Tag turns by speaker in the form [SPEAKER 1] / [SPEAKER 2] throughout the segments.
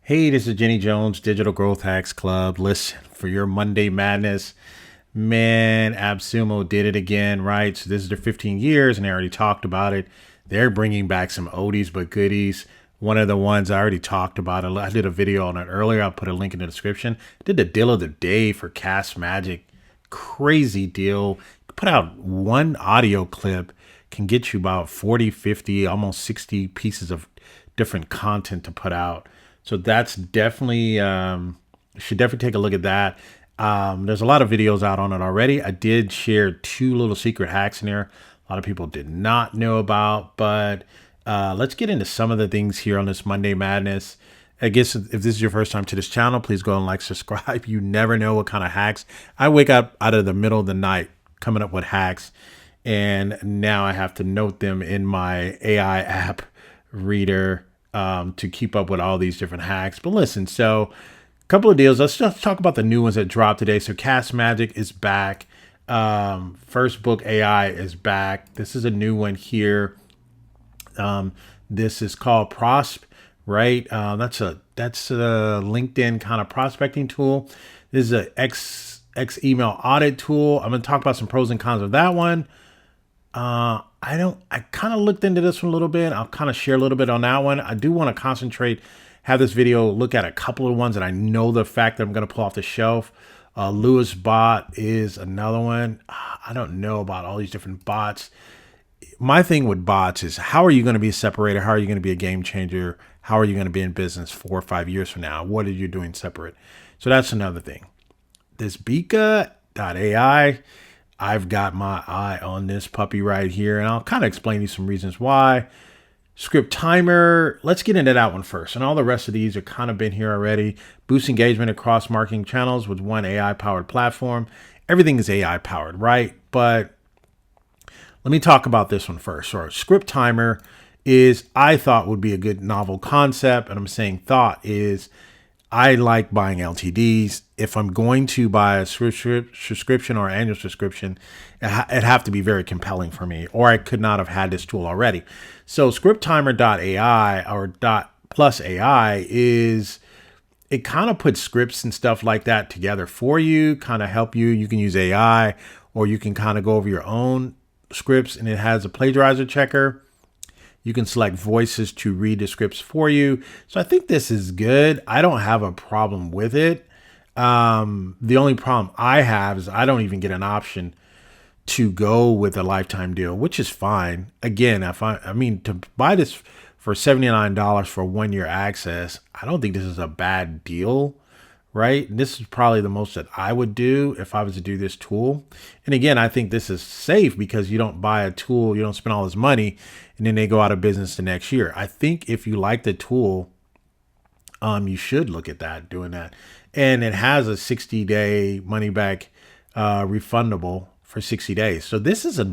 [SPEAKER 1] Hey, this is Jenny Jones, Digital Growth Hacks Club. Listen, for your Monday madness, man, AppSumo did it again, right? So this is their 15 years, and I already talked about it. They're bringing back some oldies but goodies. One of the ones I already talked about, I did a video on it earlier. I'll put a link in the description. I did the deal of the day for Castmagic. Crazy deal. Put out one audio clip, can get you about 40, 50, almost 60 pieces of different content to put out. So that's definitely, should definitely take a look at that. There's a lot of videos out on it already. I did share 2 little secret hacks in there. A lot of people did not know about, but let's get into some of the things here on this Monday Madness. I guess if this is your first time to this channel, please go and like, subscribe. You never know what kind of hacks. I wake up out of the middle of the night coming up with hacks, and now I have to note them in my AI app reader to keep up with all these different hacks. But listen, so a couple of deals. Let's just talk about the new ones that dropped today. So Castmagic is back. FirstBook.ai is back. This is a new one here. This is called Prosp, right? That's a LinkedIn kind of prospecting tool. This is a X email audit tool. I'm going to talk about some pros and cons of that one. I kind of looked into this one a little bit. I'll kind of share a little bit on that one. I do want to concentrate, have this video look at a couple of ones that I know the fact that I'm going to pull off the shelf. Lewis bot is another one. I don't know about all these different bots. My thing with bots is, how are you going to be separated? How are you going to be a game changer? How are you going to be in business 4 or 5 years from now? What are you doing separate? So that's another thing. This Bika.ai, I've got my eye on this puppy right here, and I'll kind of explain you some reasons why. ScriptTimer, let's get into that one first. And all the rest of these are kind of been here already. Boost engagement across marketing channels with one AI-powered platform. Everything is AI-powered, right? But let me talk about this one first. So ScriptTimer is, I thought, would be a good novel concept. And I'm saying thought is, I like buying LTDs. If I'm going to buy a subscription or annual subscription, it'd have to be very compelling for me, or I could not have had this tool already. So ScriptTimer.ai or .plus.ai is, it kind of puts scripts and stuff like that together for you, kind of help you. You can use AI, or you can kind of go over your own scripts, and it has a plagiarizer checker. You can select voices to read the scripts for you. So I think this is good. I don't have a problem with it. The only problem I have is I don't even get an option to go with a lifetime deal, which is fine. Again, I mean, to buy this for $79 for 1 year access, I don't think this is a bad deal, right? And this is probably the most that I would do if I was to do this tool. And again, I think this is safe because you don't buy a tool, you don't spend all this money, and then they go out of business the next year. I think if you like the tool, you should look at that, doing that. And it has a 60-day money back refundable for 60 days. So this is a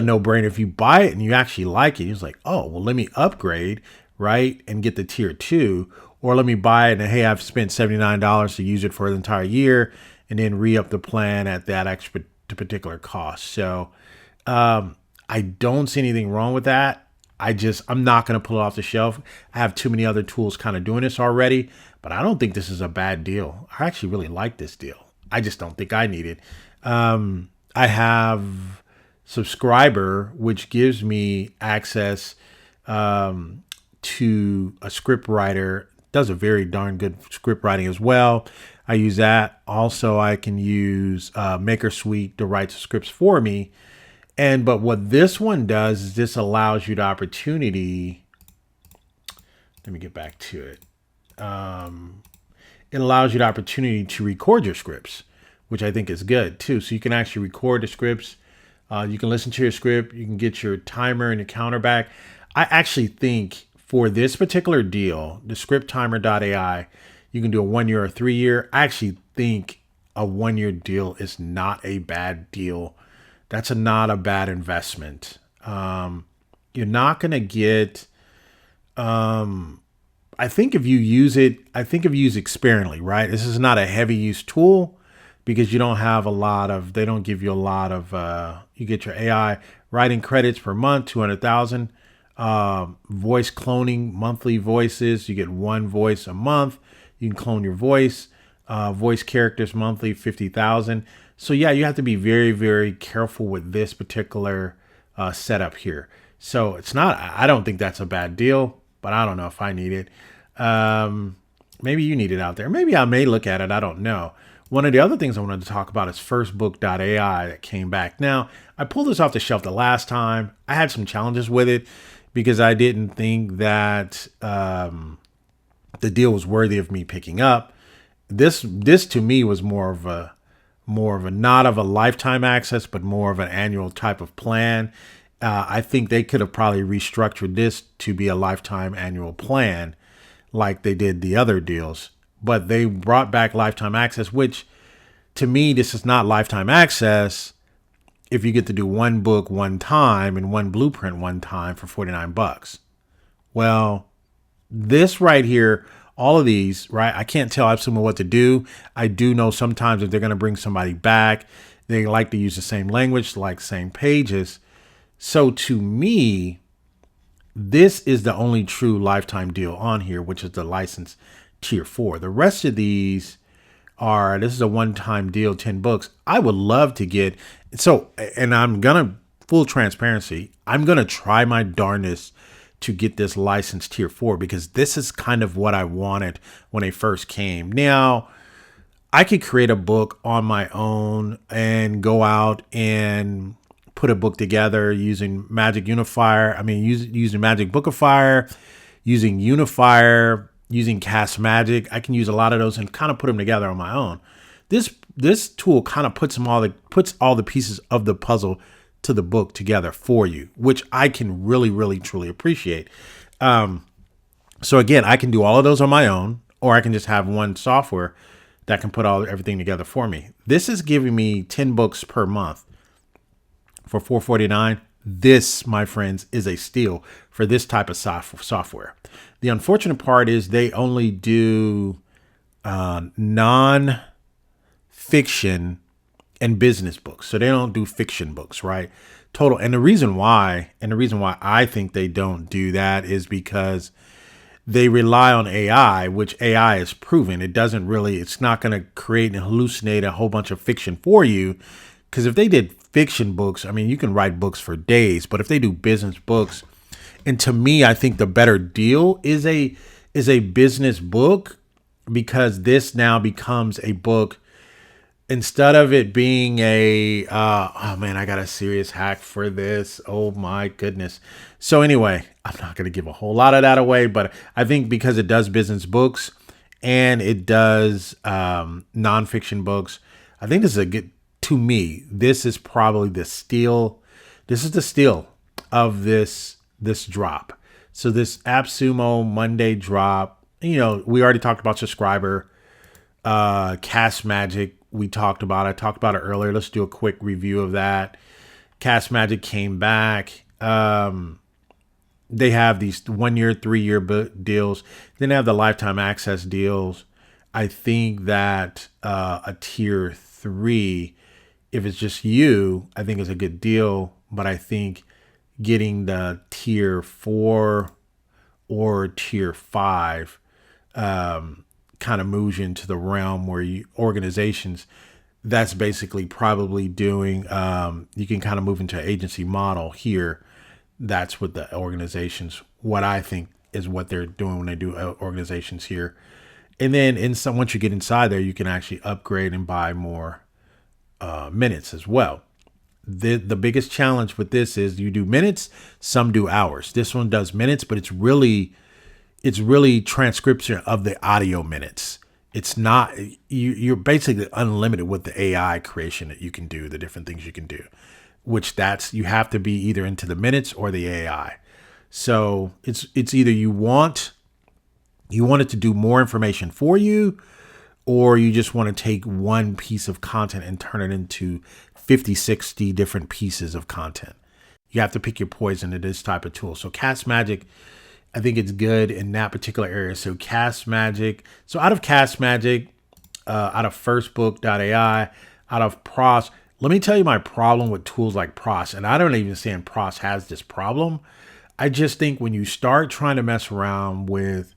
[SPEAKER 1] no-brainer. If you buy it and you actually like it, you're like, oh, well, let me upgrade, right, and get the tier 2. Or let me buy it and, hey, I've spent $79 to use it for the entire year, and then re-up the plan at that extra particular cost. So I don't see anything wrong with that. I'm not going to pull it off the shelf. I have too many other tools kind of doing this already, but I don't think this is a bad deal. I actually really like this deal. I just don't think I need it. I have Subscriber, which gives me access to a script writer. Does a very darn good script writing as well. I use that. Also, I can use Maker Suite to write scripts for me. But what this one does is this allows you the opportunity. Let me get back to it. It allows you the opportunity to record your scripts, which I think is good too. So you can actually record the scripts. You can listen to your script. You can get your timer and your counter back. I actually think for this particular deal, the ScriptTimer.ai, you can do a 1 year or 3 year. I actually think a 1 year deal is not a bad deal. That's not a bad investment. You're not going to get, I think if you use it, sparingly, right? This is not a heavy use tool because you don't have a lot of, they don't give you a lot of, you get your AI writing credits per month, 200,000. Voice cloning, monthly voices. You get one voice a month. You can clone your voice. Voice characters monthly, 50,000. So yeah, you have to be very, very careful with this particular setup here. So it's not, I don't think that's a bad deal, but I don't know if I need it. Maybe you need it out there. Maybe I may look at it. I don't know. One of the other things I wanted to talk about is FirstBook.ai that came back. Now, I pulled this off the shelf the last time. I had some challenges with it because I didn't think that the deal was worthy of me picking up. This to me was more of a not of a lifetime access, but more of an annual type of plan. I think they could have probably restructured this to be a lifetime annual plan like they did the other deals, but they brought back lifetime access, which to me, this is not lifetime access if you get to do one book one time and one blueprint one time for $49. Well, this right here, all of these, right? I can't tell AppSumo what to do. I do know sometimes if they're going to bring somebody back, they like to use the same language, like same pages. So to me, this is the only true lifetime deal on here, which is the license tier 4. The rest of these are, this is a one-time deal, 10 books. I would love to get, so, and I'm going to, full transparency, I'm going to try my darndest to get this license tier 4 because this is kind of what I wanted when they first came. Now, I could create a book on my own and go out and put a book together using Magic Unifier. I mean, using Magic Bookifier, using Unifier, using Castmagic. I can use a lot of those and kind of put them together on my own. This tool kind of puts all the pieces of the puzzle to the book together for you, which I can really, really, truly appreciate. So again, I can do all of those on my own, or I can just have one software that can put everything together for me. This is giving me 10 books per month for $4.49. This, my friends, is a steal for this type of software. The unfortunate part is they only do non-fiction and business books. So they don't do fiction books, right? Total. And the reason why I think they don't do that is because they rely on AI, which AI is proven. It's not going to create and hallucinate a whole bunch of fiction for you. Because if they did fiction books, I mean, you can write books for days, but if they do business books, and to me, I think the better deal is a business book, because this now becomes a book instead of it being oh man, I got a serious hack for this. Oh my goodness. So anyway, I'm not going to give a whole lot of that away, but I think because it does business books and it does nonfiction books, I think this is a good, to me, this is probably the steal. This is the steal of this drop. So this AppSumo Monday drop, we already talked about subscriber, Castmagic. I talked about it earlier. Let's do a quick review of that. Castmagic came back. They have these 1 year, 3 year deals. Then they have the lifetime access deals. I think that a tier 3, if it's just you, I think is a good deal. But I think getting the tier 4 or tier 5 kind of moves you into the realm where organizations, that's basically probably doing, you can kind of move into an agency model here. That's what the organizations, what I think is what they're doing when they do organizations here. And then once you get inside there, you can actually upgrade and buy more minutes as well. The biggest challenge with this is you do minutes, some do hours. This one does minutes, but it's really transcription of the audio minutes. It's not, you're basically unlimited with the AI creation that you can do, the different things you can do, which you have to be either into the minutes or the AI. So it's either you want it to do more information for you, or you just want to take one piece of content and turn it into 50, 60 different pieces of content. You have to pick your poison in this type of tool. So Castmagic, I think it's good in that particular area. So Castmagic, out of Castmagic, out of FirstBook.ai, out of Pros, let me tell you my problem with tools like Pros. And I don't even understand Pros has this problem. I just think when you start trying to mess around with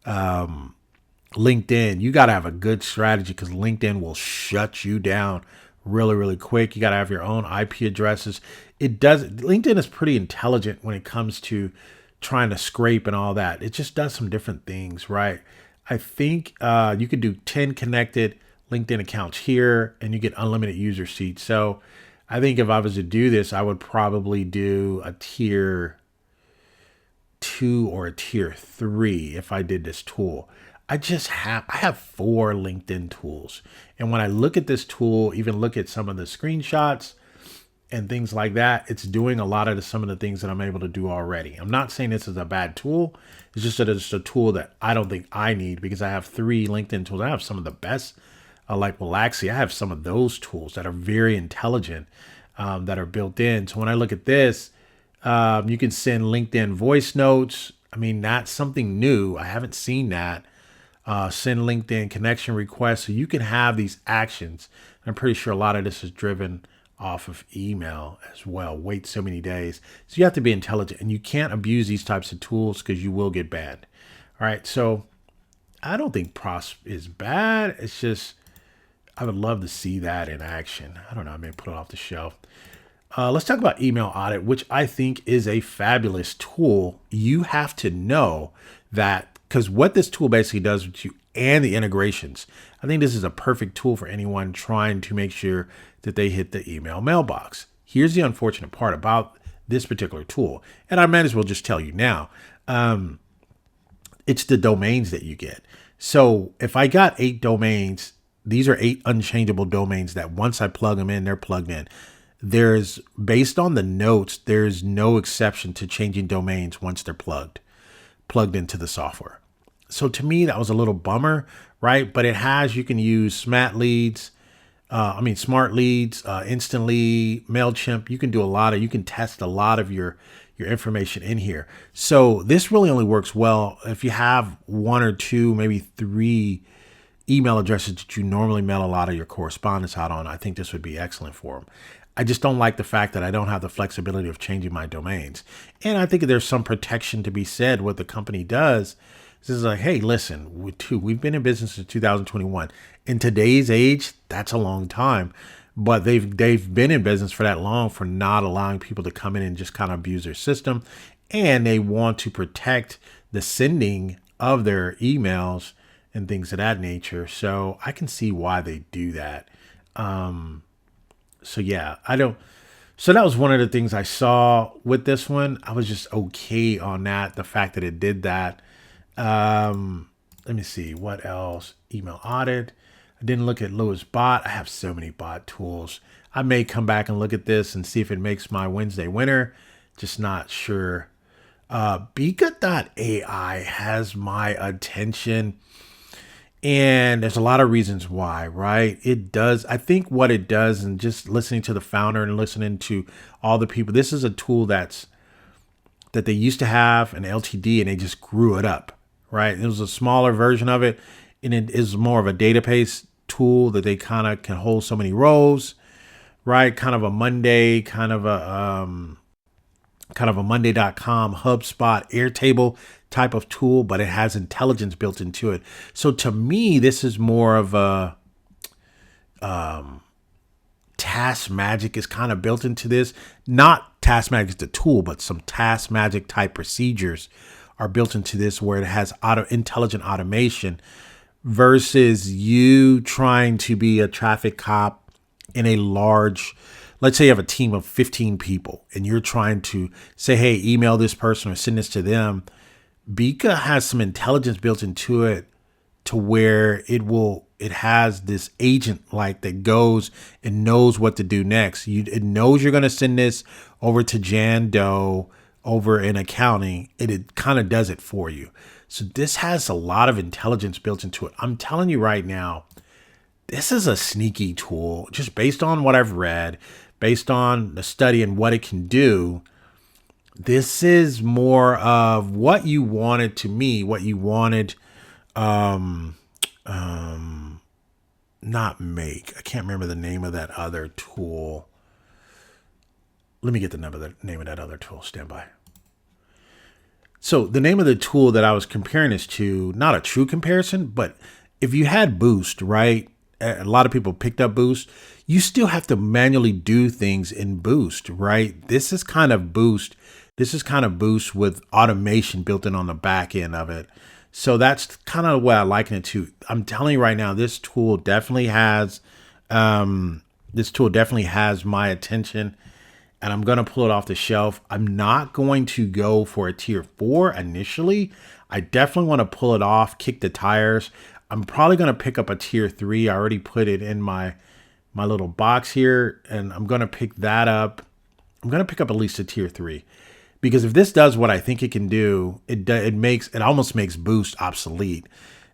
[SPEAKER 1] LinkedIn, you got to have a good strategy because LinkedIn will shut you down really, really quick. You got to have your own IP addresses. LinkedIn is pretty intelligent when it comes to trying to scrape and all that. It just does some different things, right? I think you could do 10 connected LinkedIn accounts here and you get unlimited user seats. So I think if I was to do this, I would probably do a tier 2 or a tier 3 if I did this tool. I have 4 LinkedIn tools. And when I look at this tool, even look at some of the screenshots and things like that, it's doing a lot of some of the things that I'm able to do already. I'm not saying this is a bad tool. It's just that it's a tool that I don't think I need because I have 3 LinkedIn tools. I have some of the best, like Relaxi. I have some of those tools that are very intelligent, that are built in. So when I look at this, you can send LinkedIn voice notes. I mean, that's something new. I haven't seen that. Send LinkedIn connection requests. So you can have these actions. I'm pretty sure a lot of this is driven off of email as well. Wait so many days. So you have to be intelligent and you can't abuse these types of tools because you will get banned. All right. So I don't think Prosp is bad. It's just, I would love to see that in action. I don't know. I may put it off the shelf. Let's talk about email audit, which I think is a fabulous tool. You have to know that because what this tool basically does with you and the integrations, I think this is a perfect tool for anyone trying to make sure that they hit the email mailbox. Here's the unfortunate part about this particular tool, and I might as well just tell you now. It's the domains that you get. So if I got 8 domains, these are 8 unchangeable domains that once I plug them in, they're plugged in. There's, based on the notes, there's no exception to changing domains once they're plugged into the software. So to me, that was a little bummer, right? But it has, you can use smart leads, instantly, MailChimp. You can do you can test a lot of your information in here. So this really only works well if you have 1 or 2, maybe 3 email addresses that you normally mail a lot of your correspondence out on. I think this would be excellent for them. I just don't like the fact that I don't have the flexibility of changing my domains. And I think there's some protection to be said. What the company does is like, hey, listen, we've been in business since 2021. In today's age, that's a long time. But they've been in business for that long for not allowing people to come in and just kind of abuse their system. And they want to protect the sending of their emails and things of that nature. So I can see why they do that. So yeah, so that was one of the things I saw with this one. I was just okay on that. The fact that it did that. Let me see what else. Email audit. I didn't look at Lewis Bot. I have so many bot tools. I may come back and look at this and see if it makes my Wednesday winner. Just not sure. Bika.ai has my attention. And there's a lot of reasons why, right? It does. I think what it does, and just listening to the founder and listening to all the people, this is a tool that they used to have an LTD and they just grew it up, right? It was a smaller version of it. And it is more of a database tool that they kind of can hold so many rows, right? Kind of a Monday, kind of a Monday.com, HubSpot, Airtable type of tool, but it has intelligence built into it. So to me, this is more of a Castmagic is kind of built into this. Not Castmagic the tool, but some Castmagic type procedures are built into this where it has intelligent automation versus you trying to be a traffic cop in a large, let's say you have a team of 15 people and you're trying to say, hey, email this person or send this to them. Bika has some intelligence built into it to where it has this agent like that goes and knows what to do next. It knows you're going to send this over to Jan Doe over in accounting. It kind of does it for you. So this has a lot of intelligence built into it. I'm telling you right now, this is a sneaky tool just based on what I've read, based on the study and what it can do. This is more of what you wanted to me, what you wanted, not make. I can't remember the name of that other tool. Let me get the name of that other tool. Stand by. So the name of the tool that I was comparing this to, not a true comparison, but if you had Boost, right? A lot of people picked up Boost. You still have to manually do things in Boost, right? This is kind of Boost. This is kind of Boost with automation built in on the back end of it. So that's kind of what I liken it to. I'm telling you right now, this tool definitely has my attention, and I'm going to pull it off the shelf. I'm not going to go for a tier 4 initially. I definitely want to pull it off, kick the tires. I'm probably going to pick up a tier 3. I already put it in my little box here, and I'm going to pick that up. I'm going to pick up at least a tier 3, because if this does what I think it can do, it almost makes Boost obsolete.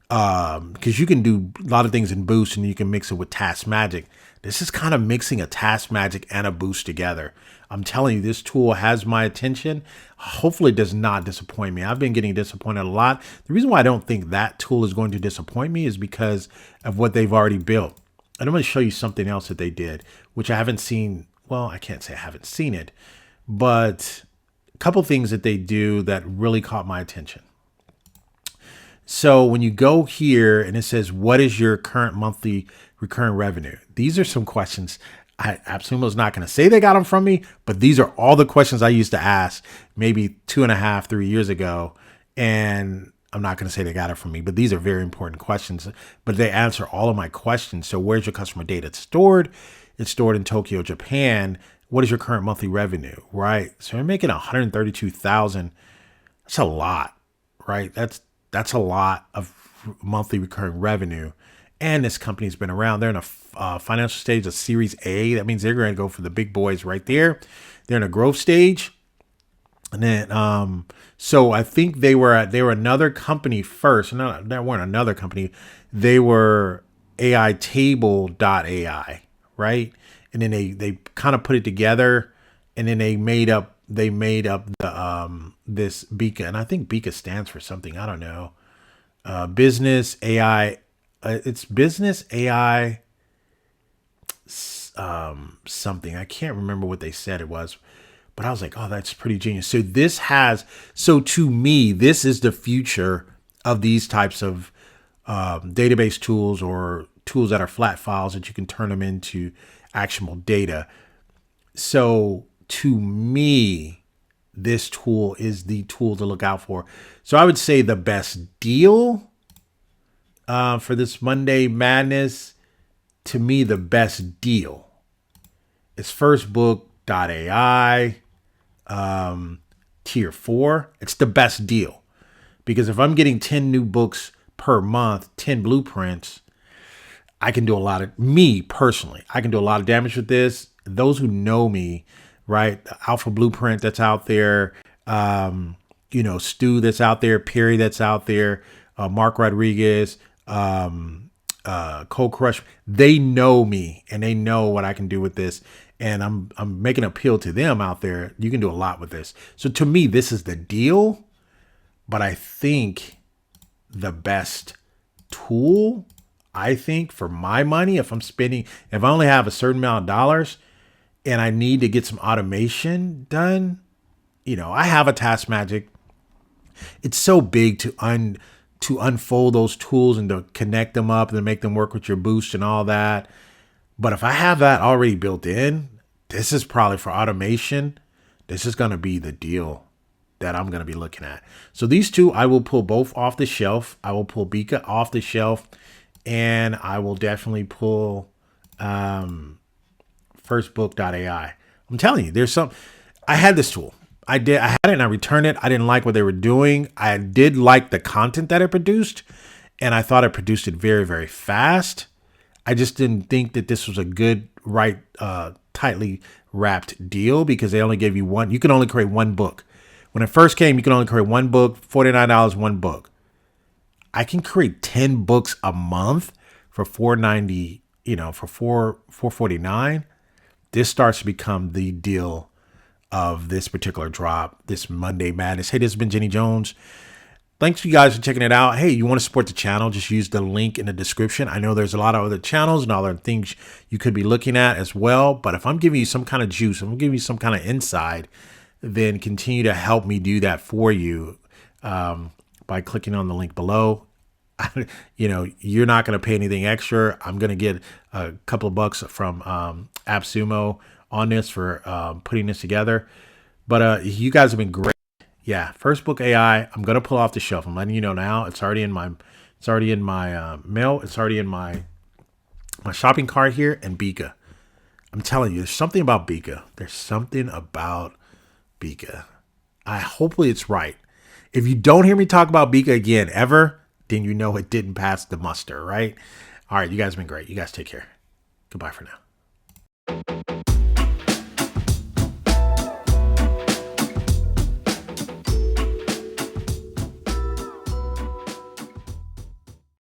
[SPEAKER 1] Because you can do a lot of things in Boost, and you can mix it with Castmagic. This is kind of mixing a Castmagic and a Boost together. I'm telling you, this tool has my attention. Hopefully it does not disappoint me. I've been getting disappointed a lot. The reason why I don't think that tool is going to disappoint me is because of what they've already built. And I'm going to show you something else that they did, which I haven't seen. Well, I can't say I haven't seen it, but a couple things that they do that really caught my attention. So when you go here and it says, what is your current monthly recurring revenue? These are some questions. AppSumo is not going to say they got them from me, but these are all the questions I used to ask maybe 2.5, 3 years ago. And I'm not going to say they got it from me, but these are very important questions, but they answer all of my questions. So where's your customer data stored? It's stored in Tokyo, Japan. What is your current monthly revenue? Right. So you're making 132,000. That's a lot, right? That's a lot of monthly recurring revenue. And this company's been around. They're in a financial stage of Series A. That means they're going to go for the big boys right there. They're in a growth stage. And then, so I think they were another company first. No, they weren't another company. They were Table.ai, right? And then they kind of put it together, and then they made up the this Bika, and I think Bika stands for something. I don't know. Business AI. It's Business AI something. I can't remember what they said it was, but I was like, oh, that's pretty genius. So to me, this is the future of these types of database tools, or tools that are flat files that you can turn them into actionable data. So to me, this tool is the tool to look out for. So I would say the best deal for this Monday Madness, to me, the best deal is FirstBook.ai, tier 4. It's the best deal, because if I'm getting 10 new books per month, 10 blueprints, I can do I can do a lot of damage with this. Those who know me, right? The Alpha Blueprint that's out there, Stu that's out there, Perry that's out there, Mark Rodriguez, Cold Crush. They know me, and they know what I can do with this. And I'm making an appeal to them out there. You can do a lot with this. So to me, this is the deal. But I think the best tool, I think, for my money, if I only have a certain amount of dollars and I need to get some automation done, I have a Castmagic. It's so big to unfold those tools and to connect them up and to make them work with your Boost and all that. But if I have that already built in, this is probably for automation. This is going to be the deal that I'm going to be looking at. So these two, I will pull both off the shelf. I will pull Bika off the shelf, and I will definitely pull FirstBook.ai. I'm telling you, I had this tool. I had it and I returned it. I didn't like what they were doing. I did like the content that it produced, and I thought it produced it very, very fast. I just didn't think that this was a good, tightly wrapped deal, because they only gave you one. You can only create one book. When it first came, you can only create one book, $49, one book. I can create 10 books a month for $4.90, for $4.49. This starts to become the deal of this particular drop, this Monday Madness. Hey, this has been Jenny Jones. Thanks you guys for checking it out. Hey, you want to support the channel, just use the link in the description. I know there's a lot of other channels and other things you could be looking at as well. But if I'm giving you some kind of juice, I'm giving you some kind of insight, then continue to help me do that for you. by clicking on the link below. You know, you're not going to pay anything extra. I'm going to get a couple of bucks from AppSumo on this for putting this together. But you guys have been great. Yeah, FirstBook.ai. I'm going to pull off the shelf. I'm letting you know now. It's already in my mail. It's already in my shopping cart here. And Bika. I'm telling you, there's something about Bika. There's something about Bika. Hopefully it's right. If you don't hear me talk about Bika again ever, then you know it didn't pass the muster, right? All right, you guys have been great. You guys take care. Goodbye for now.